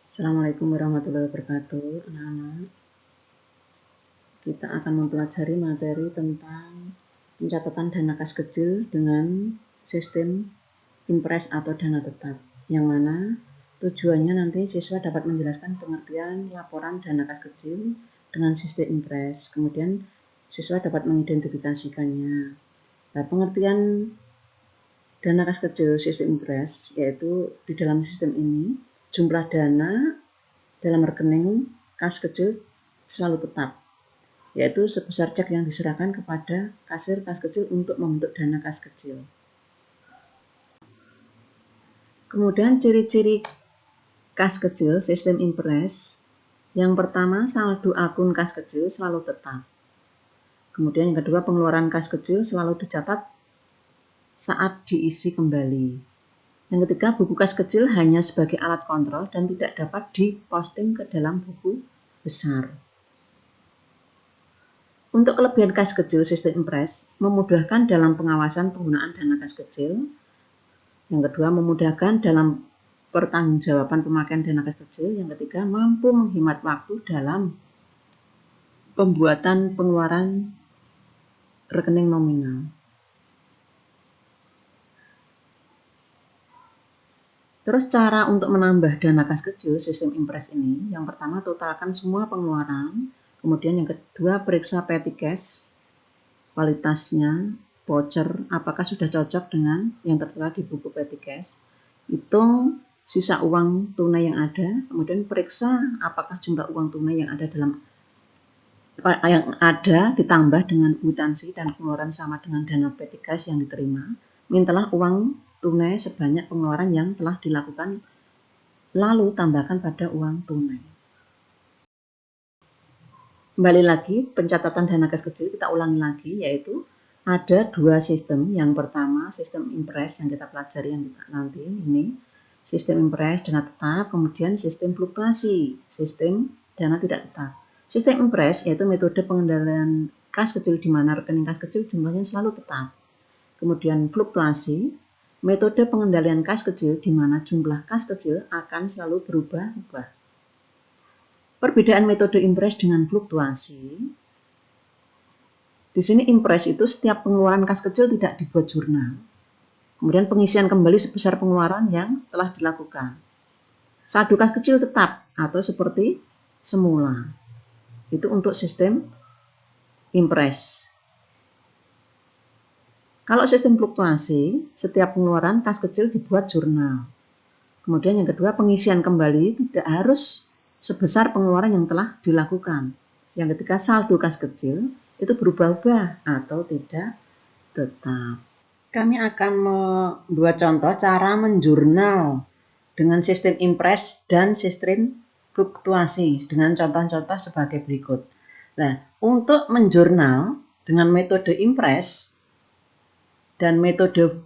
Assalamualaikum warahmatullahi wabarakatuh. Anak-anak, kita akan mempelajari materi tentang pencatatan dana kas kecil dengan sistem impres atau dana tetap, yang mana tujuannya nanti siswa dapat menjelaskan pengertian laporan dana kas kecil dengan sistem impres. Kemudian siswa dapat mengidentifikasikannya. Nah, pengertian dana kas kecil sistem impres yaitu di dalam sistem ini jumlah dana dalam rekening kas kecil selalu tetap, yaitu sebesar cek yang diserahkan kepada kasir kas kecil untuk membentuk dana kas kecil. Kemudian ciri-ciri kas kecil sistem impres. Yang pertama, saldo akun kas kecil selalu tetap. Kemudian yang kedua, pengeluaran kas kecil selalu dicatat saat diisi kembali. Yang ketiga, buku kas kecil hanya sebagai alat kontrol dan tidak dapat diposting ke dalam buku besar. Untuk kelebihan kas kecil sistem impres, memudahkan dalam pengawasan penggunaan dana kas kecil. Yang kedua, memudahkan dalam pertanggungjawaban pemakaian dana kas kecil. Yang ketiga, mampu menghemat waktu dalam pembuatan pengeluaran rekening nominal. Terus cara untuk menambah dana kas kecil sistem impres ini, yang pertama totalkan semua pengeluaran, kemudian yang kedua periksa petty cash, kualitasnya, voucher, apakah sudah cocok dengan yang tertera di buku petty cash, hitung sisa uang tunai yang ada, kemudian periksa apakah jumlah uang tunai yang ada ditambah dengan kwitansi dan pengeluaran sama dengan dana petty cash yang diterima, mintalah uang tunai sebanyak pengeluaran yang telah dilakukan, lalu tambahkan pada uang tunai. Kembali lagi, pencatatan dana kas kecil kita ulangi lagi, yaitu ada dua sistem. Yang pertama, sistem impres yang kita pelajari yang nanti ini, sistem impres dana tetap, kemudian sistem fluktuasi, sistem dana tidak tetap. Sistem impres yaitu metode pengendalian kas kecil di mana rekening kas kecil jumlahnya selalu tetap. Kemudian fluktuasi, metode pengendalian kas kecil di mana jumlah kas kecil akan selalu berubah-ubah. Perbedaan metode impres dengan fluktuasi. Di sini impres itu setiap pengeluaran kas kecil tidak dibuat jurnal. Kemudian pengisian kembali sebesar pengeluaran yang telah dilakukan. Saldo kas kecil tetap atau seperti semula. Itu untuk sistem impres. Kalau sistem fluktuasi, setiap pengeluaran kas kecil dibuat jurnal. Kemudian yang kedua, pengisian kembali tidak harus sebesar pengeluaran yang telah dilakukan. Yang ketiga, saldo kas kecil itu berubah-ubah atau tidak tetap. Kami akan membuat contoh cara menjurnal dengan sistem impres dan sistem fluktuasi dengan contoh-contoh sebagai berikut. Nah, untuk menjurnal dengan metode impres dan metode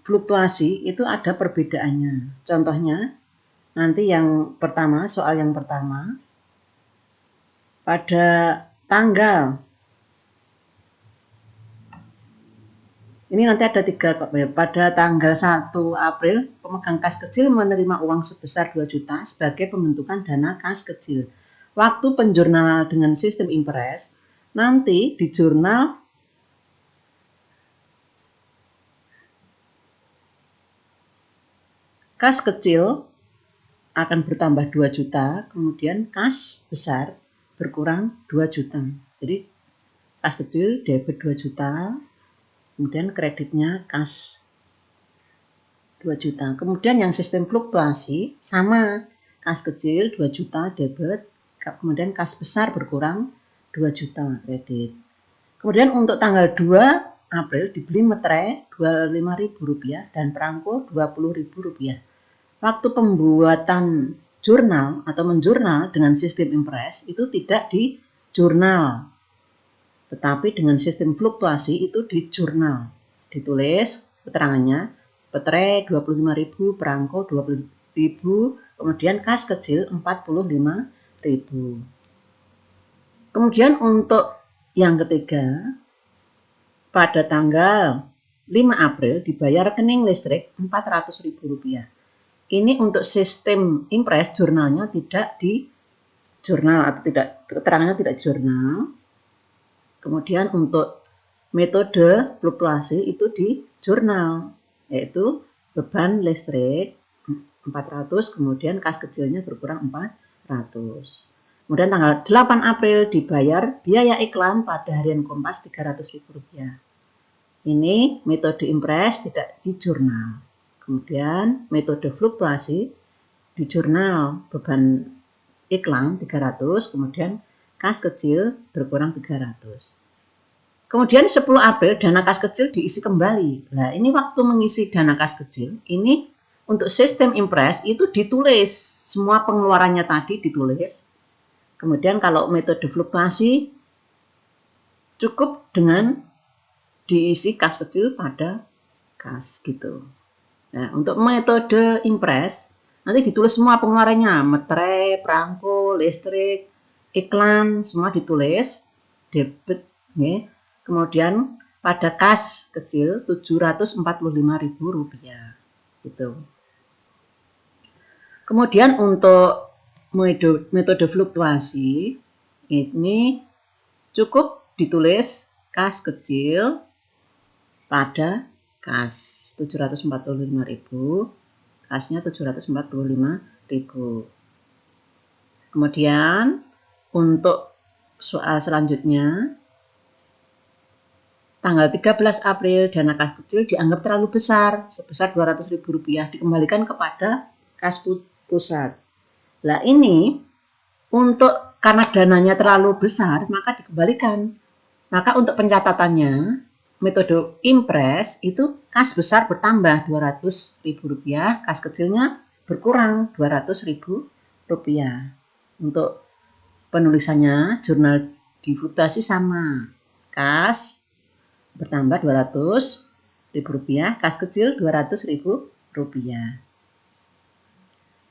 fluktuasi itu ada perbedaannya. Contohnya, nanti yang pertama, soal yang pertama, pada tanggal, ini nanti ada 3 kok ya, pada tanggal 1 April, pemegang kas kecil menerima uang sebesar 2 juta sebagai pembentukan dana kas kecil. Waktu penjurnal dengan sistem impres, nanti di jurnal kas kecil akan bertambah 2 juta, kemudian kas besar berkurang 2 juta. Jadi kas kecil debit 2 juta, kemudian kreditnya kas 2 juta. Kemudian yang sistem fluktuasi sama, kas kecil 2 juta debit, kemudian kas besar berkurang 2 juta kredit. Kemudian untuk tanggal 2 April dibeli metre Rp25.000 dan perangko Rp20.000. Waktu pembuatan jurnal atau menjurnal dengan sistem impres itu tidak di jurnal, tetapi dengan sistem fluktuasi itu di jurnal. Ditulis keterangannya, metre Rp25.000, perangko Rp20.000, kemudian kas kecil Rp45.000. Kemudian untuk yang ketiga, pada tanggal 5 April dibayar rekening listrik Rp400.000. ini untuk sistem impres jurnalnya tidak di jurnal atau tidak, keterangannya tidak di jurnal. Kemudian untuk metode fluktuasi itu di jurnal, yaitu beban listrik 400, kemudian kas kecilnya berkurang 400. Kemudian tanggal 8 April dibayar biaya iklan pada harian Kompas Rp300.000. Ini metode impres tidak di jurnal. Kemudian metode fluktuasi di jurnal beban iklan 300, kemudian kas kecil berkurang 300. Kemudian 10 April dana kas kecil diisi kembali. Nah, ini waktu mengisi dana kas kecil, ini untuk sistem impres itu ditulis, semua pengeluarannya tadi ditulis. Kemudian kalau metode fluktuasi cukup dengan diisi kas kecil pada kas gitu. Nah, untuk metode impres nanti ditulis semua pengeluarannya, materai, perangko, listrik, iklan, semua ditulis, debit, ya. Kemudian pada kas kecil Rp745.000 gitu. Kemudian untuk metode fluktuasi ini cukup ditulis kas kecil pada kas 745.000, kasnya 745.000. Kemudian untuk soal selanjutnya, tanggal 13 April dana kas kecil dianggap terlalu besar, sebesar Rp200.000 dikembalikan kepada kas pusat. Nah, ini untuk karena dananya terlalu besar maka dikembalikan. Maka untuk pencatatannya metode impres itu kas besar bertambah Rp200.000, kas kecilnya berkurang Rp200.000. Untuk penulisannya jurnal di fluktuasi sama, kas bertambah Rp200.000, kas kecil Rp200.000.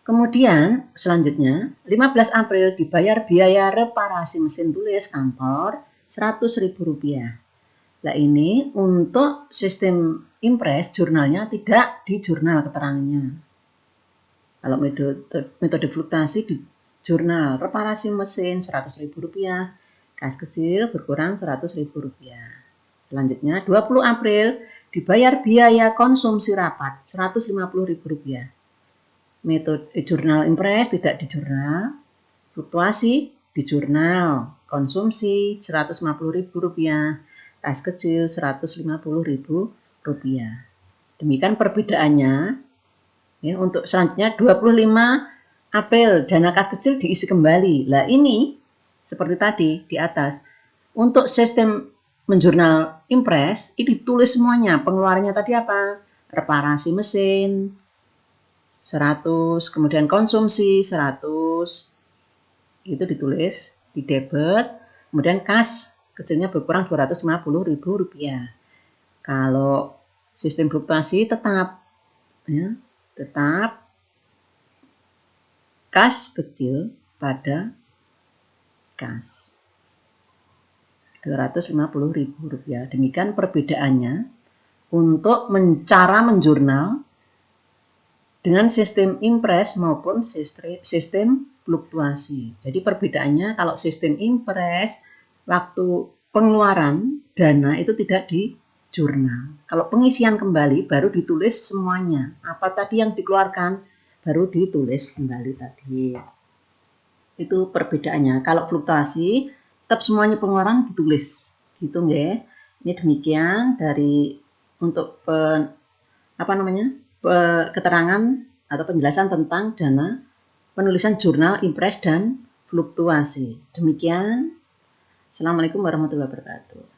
Kemudian selanjutnya 15 April dibayar biaya reparasi mesin tulis kantor Rp100.000. Nah, ini untuk sistem impres jurnalnya tidak di jurnal keterangannya. Kalau metode fluktuasi di jurnal reparasi mesin Rp100.000, kas kecil berkurang Rp100.000. Selanjutnya 20 April dibayar biaya konsumsi rapat Rp150.000. Metode jurnal impres tidak di jurnal, fluktuasi di jurnal, konsumsi Rp150.000, kas kecil Rp150.000. Demikian perbedaannya. Ya, untuk selanjutnya 25 April dana kas kecil diisi kembali. Nah, ini seperti tadi di atas. Untuk sistem menjurnal impres ini ditulis semuanya. Pengeluarannya tadi apa? Reparasi mesin 100, kemudian konsumsi 100. Itu ditulis di debit. Kemudian kas kecilnya berkurang Rp250.000. Kalau sistem fluktuasi tetap, ya, tetap kas kecil pada kas Rp250.000. Demikian perbedaannya untuk cara menjurnal dengan sistem impres maupun sistem fluktuasi. Jadi perbedaannya kalau sistem impres waktu pengeluaran dana itu tidak di jurnal. Kalau pengisian kembali baru ditulis semuanya. Apa tadi yang dikeluarkan baru ditulis kembali tadi. Itu perbedaannya. Kalau fluktuasi tetap semuanya pengeluaran ditulis. Gitu nggih. Ini demikian dari untuk keterangan atau penjelasan tentang dana penulisan jurnal impres dan fluktuasi. Demikian. Assalamualaikum warahmatullahi wabarakatuh.